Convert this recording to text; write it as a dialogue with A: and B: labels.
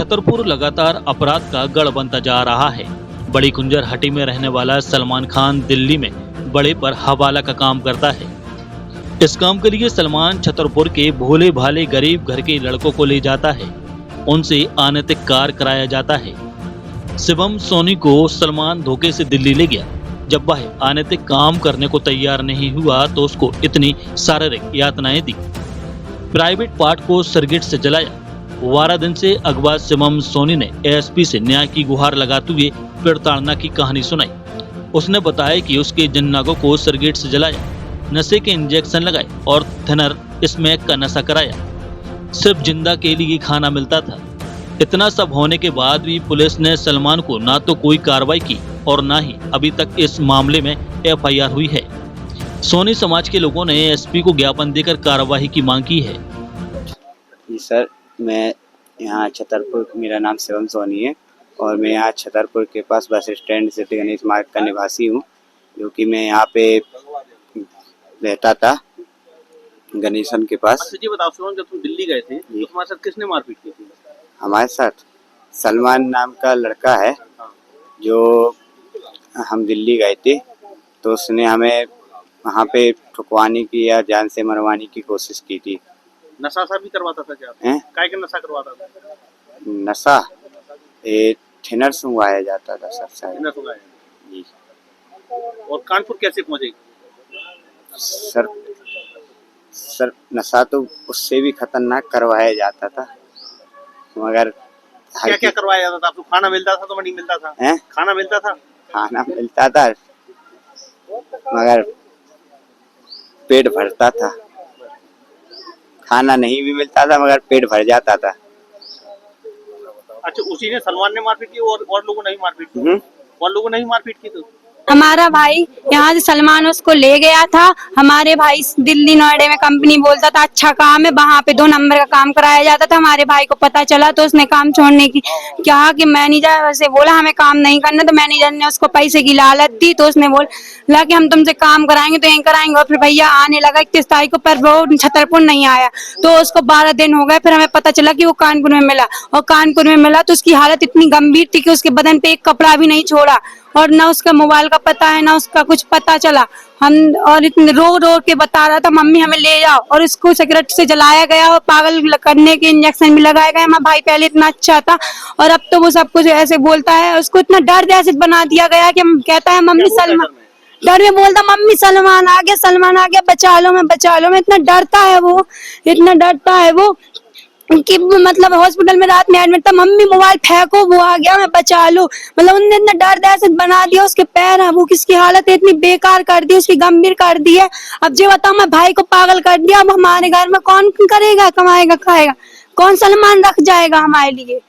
A: छतरपुर लगातार अपराध का गढ़ बनता जा रहा है। बड़ी कुंजर हट्टी में रहने वाला सलमान खान दिल्ली में बड़े पर हवाला का काम करता है। इस काम के लिए सलमान छतरपुर के भोले भाले गरीब घर के लड़कों को ले जाता है, उनसे अनैतिक कार्य कराया जाता है। शिवम सोनी को सलमान धोखे से दिल्ली ले गया। जब वह अनैतिक काम करने को तैयार नहीं हुआ तो उसको इतनी शारीरिक यातनाएं दी, प्राइवेट पार्ट को सरगिट से जलाया। 12 दिन से अगवा शिवम सोनी ने एएसपी से न्याय की गुहार लगाते हुए प्रताड़ना की कहानी सुनाई। उसने बताया कि उसके जननागों को सरगिट से जलाया, नशे के इंजेक्शन लगाए और थिनर स्मैक का नशा कराया। सिर्फ जिंदा के लिए खाना मिलता था। इतना सब होने के बाद भी पुलिस ने सलमान को ना तो कोई कार्रवाई की और ना ही अभी तक इस मामले में एफआईआर हुई है। सोनी समाज के लोगों ने एसपी को ज्ञापन देकर कार्रवाई की मांग की है।
B: जी सर, मैं यहाँ छतरपुर, मेरा नाम शिवम सोनी है और मैं यहाँ छतरपुर के पास बस स्टैंड से गणेश मार्ग का निवासी हूँ, जो कि मैं यहाँ पे रहता था गणेशन के पास।
A: अच्छा जी बताओ शिवम, जब तुम दिल्ली गए थे तो तुम्हारे साथ किसने मारपीट की थी?
B: हमारे साथ सलमान नाम का लड़का है, जो हम दिल्ली गए थे तो उसने हमें वहाँ पे ठुकवाने की या जान से मरवाने की कोशिश की थी।
A: नशा सा भी करवाता था क्या? काय का नशा करवाता था?
B: नशा थिनर सुंघाया जाता था सर, शायद।
A: थिनर सुंघाया
B: जी।
A: और कानपुर कैसे पहुंचे?
B: सर नशा तो उससे भी खतरनाक करवाया जाता था, मगर
A: क्या क्या करवाया जाता था? आपको खाना मिलता था तो नहीं मिलता था? खाना मिलता था?
B: खाना मिलता था मगर पेट भरता था। खाना नहीं भी मिलता था मगर पेट भर जाता था।
A: अच्छा, उसी ने सलमान ने मारपीट की और लोगों ने नहीं मारपीट की? और लोगों ने नहीं मारपीट की? तो
C: हमारा भाई यहाँ से सलमान उसको ले गया था। हमारे भाई दिल्ली नोएडा में कंपनी बोलता था अच्छा काम है, वहाँ पे 2 नंबर का काम कराया जाता था। हमारे भाई को पता चला तो उसने काम छोड़ने की कहा कि मैनेजर से बोला हमें काम नहीं करना, तो मैनेजर ने उसको पैसे की लालच दी तो उसने बोला कि हम तुमसे काम कराएंगे तो यहीं कराएंगे। और फिर भैया आने लगा 31 तारीख को, पर वो छतरपुर नहीं आया तो उसको 12 दिन हो गए। फिर हमें पता चला कि वो कानपुर में मिला, और कानपुर में मिला तो उसकी हालत इतनी गंभीर थी कि उसके बदन पे एक कपड़ा भी नहीं छोड़ा और ना उसका मोबाइल का पता है ना उसका कुछ पता चला। हम और इतने रो रो के बता रहा था मम्मी हमें ले जाओ, और उसको सिगरेट से जलाया गया और पागल करने के इंजेक्शन भी लगाए गए। हमारा भाई पहले इतना अच्छा था और अब तो वो सब कुछ ऐसे बोलता है। उसको इतना डर जैसे बना दिया गया कि कहता है मम्मी सलमान, डर में बोलता मम्मी सलमान आ गया, सलमान आ गया, बचा लो मैं, बचा लो मैं। इतना डरता है वो, इतना डरता है वो कि मतलब हॉस्पिटल में रात में एडमिट था, मम्मी मोबाइल फेंको वो आ गया, मैं बचा लो। मतलब उन्होंने इतना डर दहशत बना दिया। उसके पैर है वो, किसकी हालत इतनी बेकार कर दी, उसकी गंभीर कर दी है। अब जो बताओ, मैं भाई को पागल कर दिया। अब हमारे घर में कौन करेगा, कमाएगा खाएगा कौन? सलमान रख जाएगा हमारे लिए।